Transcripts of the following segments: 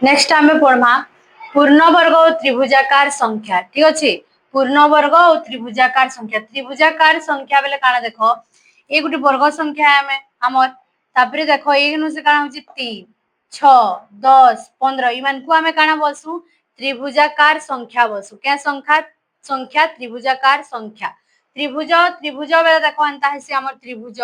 Next आम पढ़मा पूर्णवर्ग और त्रिभुजाकार संख्या। ठीक अच्छे, पूर्णवर्ग और त्रिभुजाकार संख्या। त्रिभुजाकार संख्या बेले काना देख ये गोटे वर्ग संख्या आमर तापर देख ये से काना होची 3 6 10 15 इमान को आमे काना बोलसु त्रिभुजाकार संख्या बोलसु। क्या संख्या? संख्या त्रिभुजाकार संख्या। त्रिभुज त्रिभुज बेले देखो एंता हेसी आमर त्रिभुज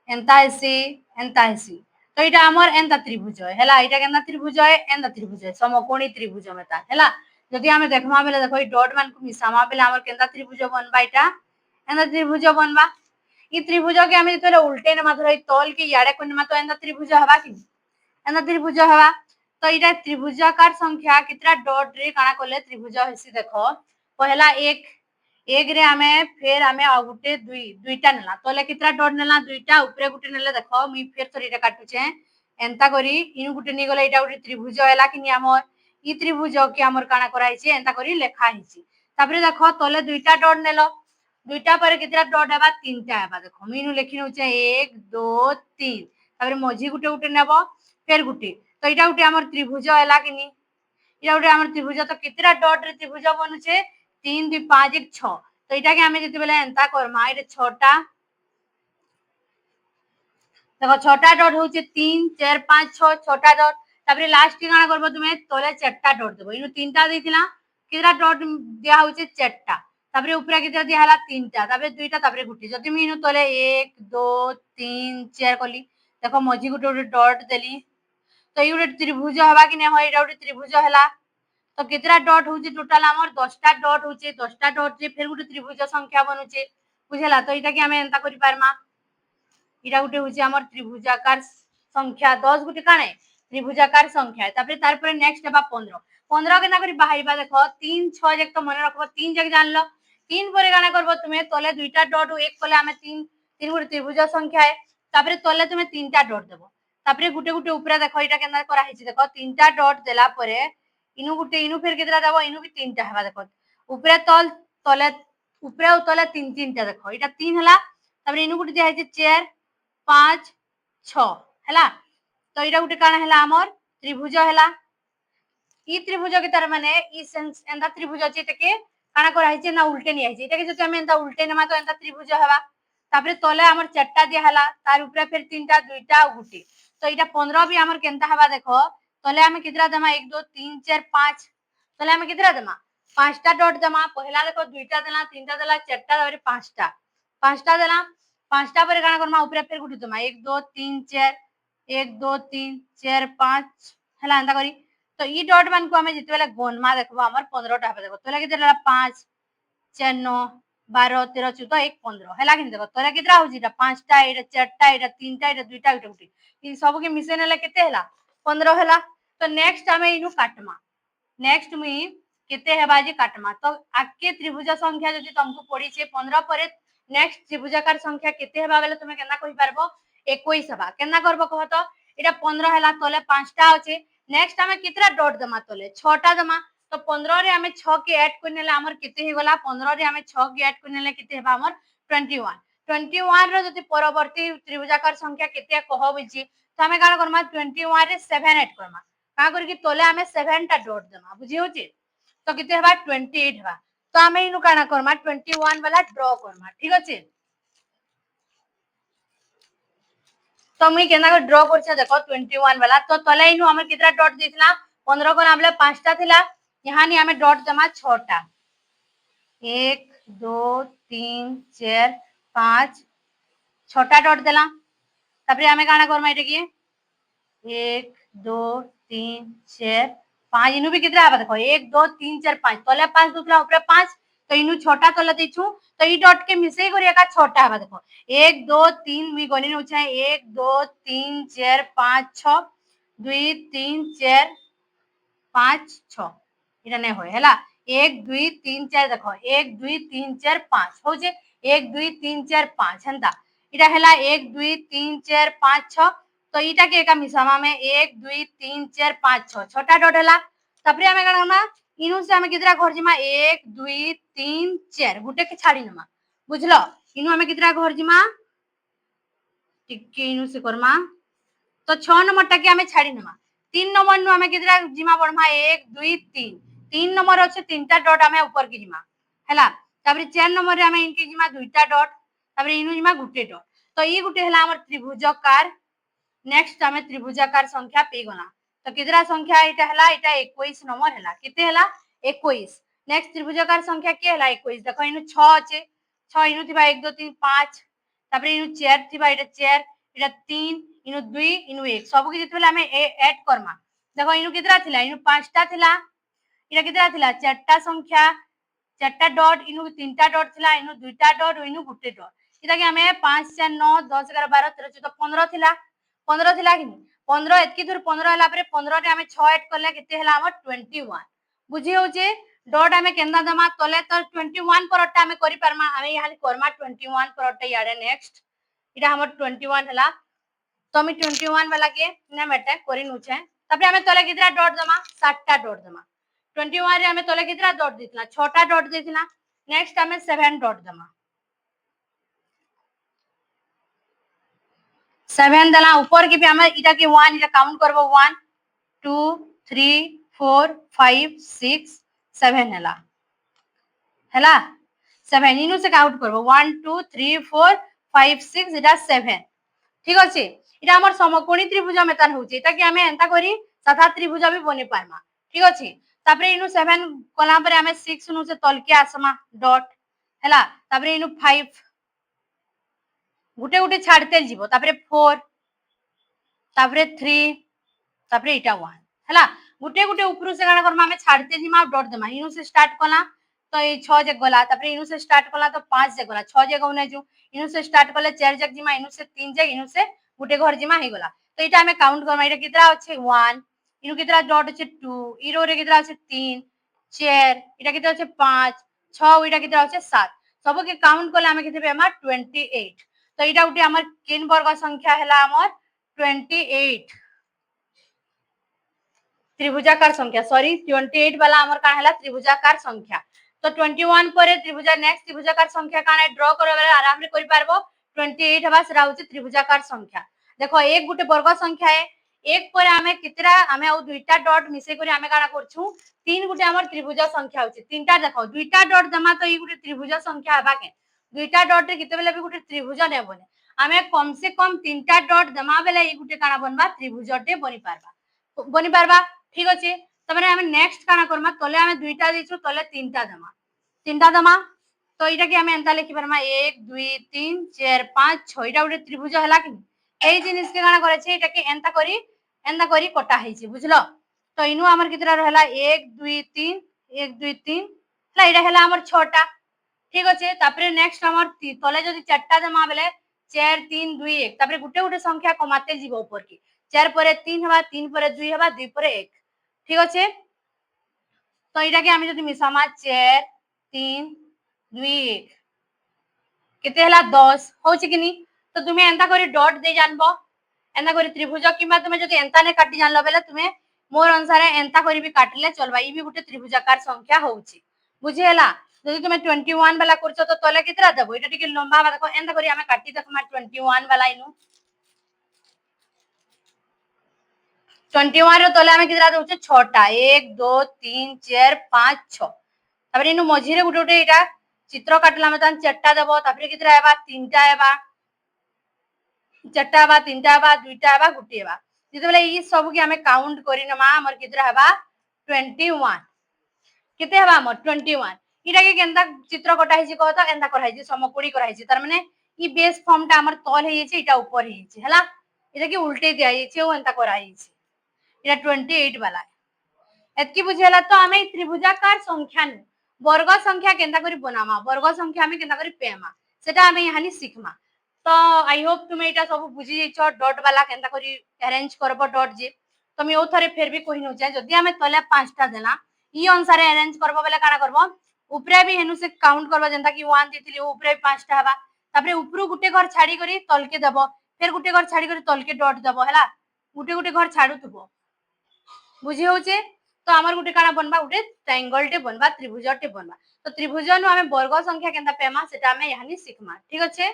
एंता हेसी एंता हेसी तो इटा हमर एंता त्रिभुज हैला। इटा केंता त्रिभुज है? एंता त्रिभुज है, समकोणी त्रिभुज मेता हैला। जदि आमे देखमा बेले देखो ई डॉट मान को मिसामा बेले हमर केंता त्रिभुज बनबा? इटा एंता त्रिभुज बनबा। ई त्रिभुज के आमे जतले उल्टे ने मात्र तल के याडे कोने तो एंता त्रिभुज हवा कि एंता त्रिभुज हवा। तो इटा त्रिभुजाकार संख्या कितरा डॉट रे काना करले त्रिभुज हेसी देखो। पहला एक रे आमे फिर आमे आ गुटे दुईटा नेला तले कितरा डॉट नेला? दुईटा ऊपरे गुटे नेले देखो मी फिर थोड़ी काटुचे एंता करी इनु गुटे नि गले इटा गुटे त्रिभुज हैला कि नि हमर ई त्रिभुज के हमर काना कराइछि एंता करी लेखा हिछि। तापरे देखो तले दुईटा डॉट नेलो दुईटा पर कितरा डॉट हेबा? तीनटा हेबा। देखो मी इनु लेखि नउचे 1 2 3 तापरे मझी गुटे गुटे नेबो फिर गुटे तो इटा गुटे हमर त्रिभुज हैला कि नि इटा गुटे हमर त्रिभुज। तो कितरा डॉट रे त्रिभुज बनुचे? 3 2 5 1 6 तो इटा के हमें जति बेले एंता करमा इटा 6टा देखो 6टा डॉट होचे 3 4 5 6 6टा डॉट। तापरे लास्ट के काना करबो तुमे तले 4टा डॉट देबो। इनु 3टा देथिला कितरा डॉट दिया होचे? 4टा। तापरे ऊपरे कितरा दिया हला? 3टा तापरे 2टा तापरे गुटी। जति मी इनु तले 1 2 3 4 कली देखो मझी गुटे गुटे डॉट देली तो ई गुटे त्रिभुज हवा कि नै? हो इटा गुटे त्रिभुज हैला। तो कितरा डॉट होचे टोटल हमर 10टा डॉट होचे। 10टा डॉट रे फिर गुटे त्रिभुज संख्या बनुचे बुझला। तो इटा के हमें एंता करि पारमा इटा गुटे होचे हमर त्रिभुजाकार संख्या 10 गुटे काने त्रिभुजाकार संख्या। तापर तार पर नेक्स्ट हेबा 15 15 केना करि बाहरिबा देखो 3 6 जक तो मने रखबो 3 जक जानलो 3 पर काना करबो तुमे तले दुईटा डॉट एक कले हमें 3 3 गुटे त्रिभुज संख्या है। तापर तले तुमे 3टा डॉट देबो तापर गुटे गुटे ऊपर देखो इटा केना करा हिची देखो 3टा डॉट देला परे इनु गुटे इनु फिर कितरा देबो? इनु भी 3टा हेबा। देखो ऊपर तले ऊपर और तले 3 3टा देखो इटा 3 हला। तापर इनु गुटे दिया हिची 4 5 6 हैला। तो इटा गुटे काना हैला हमर त्रिभुज हैला। ई त्रिभुज के तार माने ई सेंस एंदा त्रिभुज अछि तके काना करा हिची ना उल्टे नि आइछि। इटा के जति हम एंदा उल्टे नेमा तो एंदा त्रिभुज हेबा। तापर तले हमर 4टा दिया हला तार ऊपर फिर 3टा 2टा और गुटे तो इटा 15 भी हमर केनता हेबा देखो तले हमें कितरा देमा 1 2 3 4 5 तले हमें कितरा देमा? 5टा डॉट देमा। पहला देखो 2टा देला 3टा देला 4टा और 5टा 5टा देला 5टा पर काना करमा ऊपर फिर गुटे देमा 1 2 3 4 1 2 3 4 5 हला एंता करी। तो ई डॉट मान को हमें जिते बेले गनमा देखबो हमर 15टा हेबा। देखो तले कितरा 5 4 9 12 13 14 1 15 हैला कि देखो तले कितरा होजी? 5टा एटा 4टा एटा 3टा एटा 2टा एटा गुटे ई सब के मिसे नेले केते हैला? 15 हैला। तो नेक्स्ट हमें इनु काटमा नेक्स्ट मी केते हेबा जे काटमा। तो आके त्रिभुज संख्या जदि तुमको पड़ी छे 15 पर नेक्स्ट त्रिभुजाकार संख्या केते हेबा बेले तुमे केना कहि पारबो? 21 हेबा। केना करबो कह तो एटा 15 हैला तले 5टा होचे नेक्स्ट हमें कितरा डॉट देमा? तले 6टा देमा। तो 15 रे हमें 6 के ऐड करनेले हमर केते हे गला? 15 रे हमें 6 के ऐड करनेले केते हेबा हमर 21 21 रो जति परवर्ती त्रिभुजाकार संख्या केते कह बुझी तो हमें काना करमा 21 रे 7 ऐड करमा का करके तले हमें 7टा डॉट देमा बुझी होची। तो किते हेबा 28 हेबा। तो हमें इनु काना करमा 21 वाला ड्रॉ करमा। ठीक अछि। तो मी केना को ड्रॉ करछे देखो 21 वाला। तो तले इनु हमर कितरा डॉट दिसला 15 को नामले 5टा थिला यहां नि हमें डॉट देमा 6टा 1 2 3 4 5 6टा डॉट देला। तापर हमें काना करमा एटा की 1 2 3 4 5 इनु भी कितरा हेबा देखो 1 2 3 4 5 तले 5 दुसरा ऊपर 5 तो इनु 6टा तले देछु तो ई डॉट के मिसे करी एका 6टा हेबा देखो 1 2 3 मी गनि नउछे 1 2 3 4 5 6 2 3 4 5 6 इटा नै होय हैला 1 2 3 4 देखो 1 2 3 4 5 हो जे 1 2 3 4 5 हंता इटा हैला 1 2 3 4 5 6 तो इटा के एका मिसामा में 1 2 3 4 5 6 6टा डॉट हैला। तापरे हमें काना इनु से हमें कितरा घर जिमा 1 2 3 4 गुटे के छाड़ी नमा बुझलो। इनु हमें कितरा घर जिमा टिके इनु से करमा तो 6 नंबर टा के हमें छाड़ी नमा तीन नंबर नु हमें कितरा जिमा बढ़मा 1 2 3 तीन नंबर अच्छे तीनटा डॉट हमें ऊपर की जिमा हैला तापर 4 नंबर रे हमें इनके जिमा दुईटा डॉट तापर इनु जिमा गुटे डॉट तो ये गुटे हला हमर त्रिभुजाकार नेक्स्ट हमें त्रिभुजाकार संख्या पे गना तो कितरा संख्या एटा हला एटा 21 नंबर हला किते हला 21 नेक्स्ट त्रिभुजाकार संख्या के हला 21 देखो इनु 6 আছে 6 इनु थिबा 1 2 3 5 तापर इनु 4 थिबा एटा 4 एटा 3 इनु 2 इनु 1 सब के जेतबेला हमें ऐड करमा देखो इनु कितरा थिला इनु 5 टा थिला एटा कितरा थिला 4 टा संख्या 4 टा डॉट इनु 3 टा डॉट थिला इनु 2 टा डॉट इनु गुटे डॉट इता के हमें 5 4 9 10 11 12 13 14 15 थिला 15 थिला कि 15 एतकी दूर 15 हला परे 15 रे हमें 6 ऐड करले केते हला हमर 21 बुझी होचे डॉट हमें केंदा दमा तले तो 21 परटा हमें करि परमा हमें यहां करमा 21 परटा याडे नेक्स्ट इटा हमर 21 हला तो हमें 21 वाला के ने मेटे करि नुचे तबे हमें तले कितरा डॉट दमा 7 टा डॉट दमा 21 रे हमें तले कितरा डॉट दितला 6 टा डॉट दितला नेक्स्ट हमें 7 डॉट दमा 7 दला ऊपर के भी हमें इटा के 1 इटा काउंट करबो 1 2 3 4 5 6 7 हला 7 इनु से काउंट करबो 1 2 3 4 5 6 इटा 7 ठीक अछि इटा हमर समकोणी त्रिभुज मेतान होची एटा कि हमें एंता करी साधा त्रिभुज भी बने पारमा ठीक अछि तापरे इनु 7 कला परे हमें 6 नु से तल के आसमा डॉट हला तापरे इनु 5 गुटे गुटे छाड़ते जीवो तापरे 4 तापरे 3 तापरे इटा 1 हला गुटे गुटे ऊपर से गाना करमा हमें छाड़ते जीमा डॉट देमा इनु से स्टार्ट कला तो ये 6 जग गला तापरे इनु से स्टार्ट कला तो 5 जग गला 6 जग होने जो इनु से स्टार्ट करले 4 जग जीमा इनु से 3 जग इनु से गुटे घर जिमा हे गला तो इटा हमें काउंट करमा इटा कितरा अछि 1 इनु कितरा डॉट अछि 2 इरो रे कितरा अछि 3 4 इटा कितरा अछि 5 6 इटा कितरा अछि 7 सब के काउंट करले हमें कितबे हमर 28 तो इटा उटे हमर किन वर्ग संख्या हला हमर 28 त्रिभुजाकार संख्या सॉरी 28 वाला हमर का हला त्रिभुजाकार संख्या तो 21 परे त्रिभुजा नेक्स्ट त्रिभुजाकार संख्या काने ड्रा करे बेले आराम रे करि पारबो 28 हवा से राउची त्रिभुजाकार संख्या देखो एक गुटे वर्ग संख्या है एक पर हमें कितरा हमें ओ दुईटा डॉट मिसे करी हमें काना करछु तीन गुटे हमर त्रिभुज संख्या होची तीनटा देखो दुईटा डॉट जमा तो ई गुटे त्रिभुज संख्या हबा के दुईटा डॉट रे किते बेले भी गुटे त्रिभुज ने बने हमें कम से कम तीनटा डॉट जमा बेले ई गुटे काना बनबा त्रिभुजटे बनि पारबा ठीक अछि तबरे हमें नेक्स्ट काना करमा तले हमें दुईटा दिछु तले तीनटा दमा तो इटा के हमें एंता लिखि परमा 1 2 3 4 5 6 इटा गुटे त्रिभुज हला कि एई जिनिस के काना करे छै इटा के एंता करी कटा है छी बुझलो तो इनु हमर कितरा रहला 1 2 3 1 2 3 हला इटा हला हमर 6 टा ठीक अछि तापरे नेक्स्ट हमर तले जदी 4 टा जमा बेले 4 3 2 1 तापरे गुटे गुटे संख्या कमाते जीवो ऊपर की 4 परे 3 हवा 3 परे 2 हवा 2 परे 1 ठीक अछि तो इटा के हम जदी मिसामा 4 3 2 1 केते हला 10 होछि कि नी तो तुमे एंता करी डॉट दे जानबो एंता करी त्रिभुज किबा तुमे जदी एंता ने काटी जानलो बेले तुमे मोर अनुसार एंता करी भी काटले चलबा ई भी गुटे त्रिभुजाकार संख्या होछि बुझी हला जदी तुमे 21 वाला करछो तो तले कितरा देबो इटा टिके लंबा देखो एंता करी हमें काटी देखमा 21 वाला इनु 21 रो तले हमें कितरा दोछे 6 टा 1 2 3 4 5 6 तापर इनु मझी रे गुटे गुटे इटा चित्र काटला में तान 4 टा देबो तापर कितरा हेबा 3 टा हेबा 4 टा हेबा 3 टा हेबा 2 टा हेबा गुटे हेबा जते बेले ई सब के हमें काउंट करी नमा हमर कितरा हेबा 21 केते हेबा हमर 21 इटा के केंता चित्र कटा हिची कहता एंता कर हिची समकोणी कर हिची तार माने ई बेस फॉर्म टा हमर तल हे हिची इटा ऊपर हे हिची हला इटा के उल्टे दिया हिची ओ एंता करा हिची इटा 28 वाला एतकी बुझेला तो हमें त्रिभुजाकार संख्या नु वर्ग संख्या केंता करी बनामा वर्ग संख्या हमें केंता करी पेमा सेटा हमें यहानी सीखमा तो आई होप तुमे इटा सब बुझी जेछो डॉट वाला केंता करी अरेंज करबो डॉट जे तो मैं ओ थरे फेर भी कहि न जाय जदी हमें तले 5 टा देना ई अनुसार अरेंज करबो बेले काना करबो ऊपरे भी हेनु से काउंट करबो जेंता कि 1 देतिली ऊपरे 5 टा हबा तापरे ऊपरू गुटे घर छाडी करी तल के देबो फिर गुटे घर छाडी करी तल के डॉट देबो हला गुटे गुटे घर छाडू थबो बुझी होचे तो हमर गुटे काना बनबा गुटे ट्रायंगल टे बनबा त्रिभुज टे बनबा तो त्रिभुज नु हमें वर्ग संख्या केंता पेमा सेटा हमें यहानी सीखमा ठीक अछि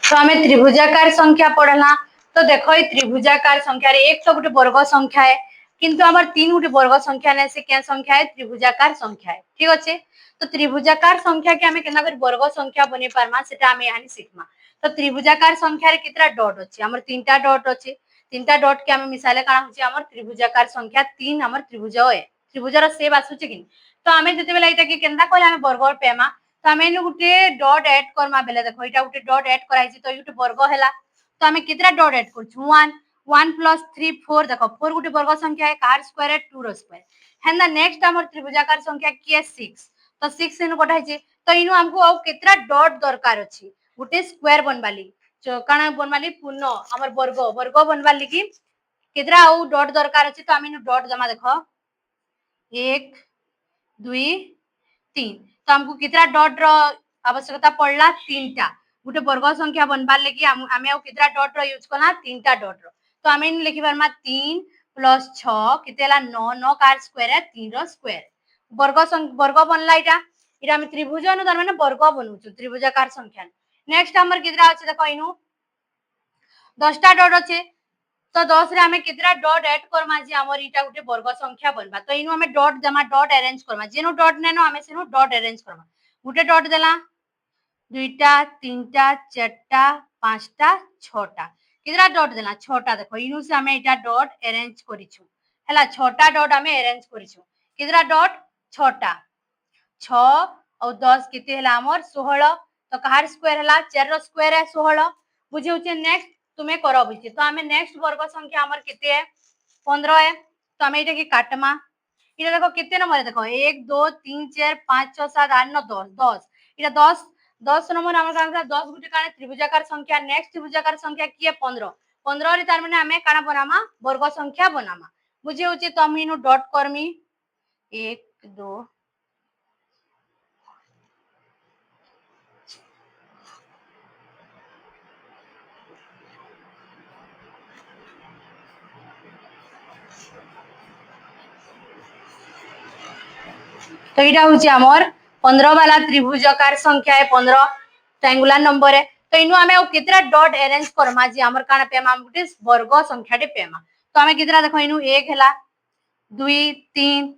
तो हमें त्रिभुजाकार संख्या पढ़ला तो देखो ये त्रिभुजाकार संख्या रे एक तो गोटे वर्ग संख्या है किंतु हमर तीन गोटे वर्ग संख्या ने से क्या संख्या है त्रिभुजाकार संख्या है ठीक अच्छे। तो त्रिभुजाकार संख्या के हमें केना कर वर्ग संख्या बने पारमा सेटा हमें यानी सीखमा। तो त्रिभुजाकार संख्या रे कितना डॉट अछि हमर तीनटा डॉट अछि तीनटा डॉट के हमें मिसाले काना होछि हमर त्रिभुजाकार संख्या तीन हमर त्रिभुज है त्रिभुजार सेब आसुछि कि तो हमें जते बेला एटा के केनता कहले हमें वर्ग पेमा तो हमें गोटे डॉट ऐड करमा बेले देखो एटा गोटे डॉट ऐड कराइछि तो गोटे वर्ग हैला तो हमें कितना डॉट ऐड करछु 1 1 प्लस 3 4 देखो 4 गोटे वर्ग संख्या है कार स्क्वायर है 2 रो स्क्वायर हेंदा नेक्स्ट हमर त्रिभुजाकार संख्या की है 6 तो 6 इनु कठाइछि तो इनु हमको आ कितना डॉट दरकार अछि गोटे स्क्वायर बनबाली काना बनबाली पूर्ण हमर वर्ग वर्ग बनबाली की कितना आ डॉट दरकार अछि तो हम इनु डॉट जमा देखो 1 2 3 तो हमको कितना डॉट रो आवश्यकता पड़ला तीनटा गोटे वर्ग संख्या बनबार लगी आमे कितना डॉट रो यूज करना तीनटा डॉट रो तो आमे लिखि परमा 3 प्लस 6 कितेला 9 9 कार स्क्वायर है 3 रो स्क्वायर वर्ग बनला इटा हम त्रिभुज नु तार माने वर्ग बनउछु त्रिभुजाकार संख्या नेक्स्ट हमर कितना अछि देखो इनु 10 टा डॉट अछि तो 10 रे हमें कितना डॉट ऐड करमा जे हमर इटा गोटे वर्ग संख्या बनबा तो इनु हमें डॉट जमा डॉट अरेंज करमा जेनु डॉट नेनो हमें सेनु डॉट अरेंज करमा गोटे डॉट देला दुईटा तीनटा चारटा पांचटा छटा कितना डॉट देला छटा देखो इनु से हमें इटा डॉट अरेंज करिछु हैला छटा डॉट हमें अरेंज करिछु कितना डॉट छटा 6 और 10 किते हैला हमर 16 तो कहार स्क्वायर हैला 4 रो स्क्वायर है 16 बुझे होचे नेक्स्ट तुम्हें करो बुझे तो हमें नेक्स्ट वर्ग संख्या हमर किते है 15 है तो हमें इटा के काटमा इटा देखो किते नंबर है देखो 1 2 3 4 5 6 7 8 9 10 10 इटा 10 10 नंबर हमर काना 10 गुटे काना त्रिभुजाकार संख्या नेक्स्ट त्रिभुजाकार संख्या की है 15 15 रे तार माने हमें काना बनामा वर्ग संख्या बनामा बुझे होचे तो हम इनु डॉट करमी 1 2 तो इटा होची हमर 15 वाला त्रिभुजाकार संख्या है 15 ट्रायंगुलर नंबर है तो इनु हमें कितना डॉट अरेंज करमा जे हमर काना पेमा गुटे वर्ग संख्या टे पेमा तो हमें कितना देखो इनु 1 हैला 2 3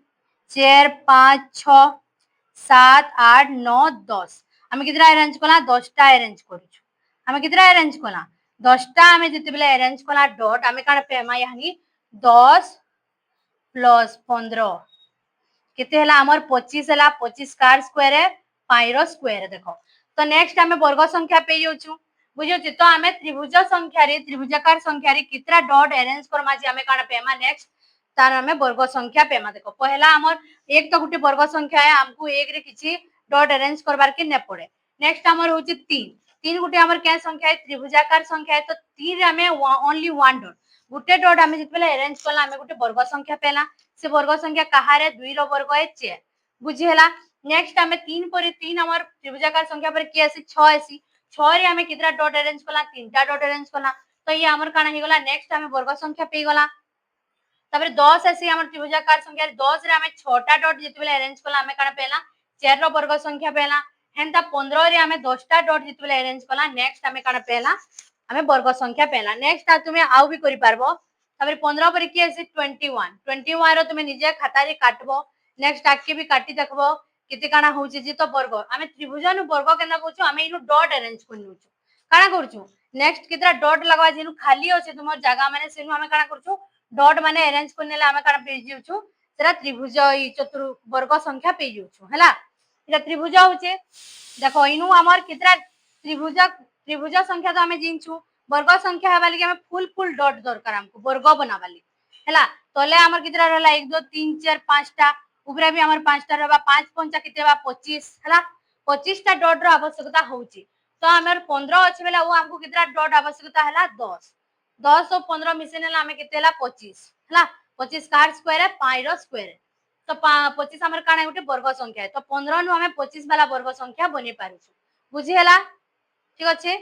4 5 6 7 8 9 10 हमें कितना अरेंज कला 10 टा अरेंज करूछु हमें कितना अरेंज कला 10 टा हमें जते बेले अरेंज कला डॉट हमें काना पेमा यानी 10 प्लस 15 किते हला हमर 25 हला 25 कार स्क्वायर है 5 रो स्क्वायर देखो तो नेक्स्ट हमें वर्ग संख्या पे योछु बुझियो तो हमें त्रिभुज संख्या रे त्रिभुजाकार संख्या रे कितना डॉट अरेंज करमा जे हमें काना पेमा नेक्स्ट तार हमें वर्ग संख्या पेमा देखो पहला हमर एक तो गुटे वर्ग संख्या है हमको एक रे किछि डॉट अरेंज करबार के ने पड़े नेक्स्ट हमर होची 3 3 गुटे हमर क्या संख्या है त्रिभुजाकार संख्या है तो 3 रे हमें ओनली वन डॉट गुटे डॉट हमें जितबेले अरेंज करला हमें गुटे वर्ग संख्या पेला से वर्ग संख्या कहारे 2 रो वर्ग है 4 बुझी हैला नेक्स्ट हमें 3 पर 3 हमर त्रिभुजाकार संख्या पर के आसी 6 आसी 6 रे हमें कितना डॉट अरेंज करला तीनटा डॉट अरेंज करला तो ये हमर काना हे गला नेक्स्ट हमें वर्ग संख्या पे गला तबरे 10 आसी हमर त्रिभुजाकार संख्या 10 रे हमें 6 टा डॉट जितबेले अरेंज करला हमें काना पेला 4 रो वर्ग संख्या पेला हेंता 15 रे हमें 10 टा डॉट जितबेले अरेंज करला नेक्स्ट हमें काना पेला हमें वर्ग संख्या पेला नेक्स्ट आ तुमे आउ भी करि पारबो तबरे 15 पर की आसी 21 21 रो तुमे निजे खाता रे काटबो नेक्स्ट आके भी काटी देखबो केते काना होची जे तो वर्ग हमें त्रिभुज नु वर्ग केना कहूछु हमें इनु डॉट अरेंज करनुछु काना करछु नेक्स्ट कितना डॉट लगवा जेनु खाली होचे तुमर जगह माने सेनु हमें काना करछु डॉट माने अरेंज करनेला हमें काना पेज दिउछु सेरा त्रिभुज ई चतुर वर्ग संख्या पेज दिउछु हला इटा त्रिभुज होचे देखो इनु हमर कितना त्रिभुज संख्या तो हमें जिनछु वर्ग संख्या हवा लगी हमें फुल फुल डॉट दरकार हमको वर्ग बनावाली हैला तले हमर कितना रहला 1 2 3 4 5 टा ऊपरे भी हमर 5 टा रहबा 5 5 किते बा 25 हैला 25 टा डॉट रो आवश्यकता होची तो हमर 15 अछि बेला वो हमको कितना डॉट आवश्यकता हैला 10 10 और 15 मिसेनेला हमें किते हैला 25 हैला 25 कार स्क्वायर है 5 रो स्क्वायर है तो 25 हमर काना गुटे वर्ग संख्या है तो 15 नु हमें 25 वाला वर्ग संख्या बने पारुछु बुझी हैला ठीक अछि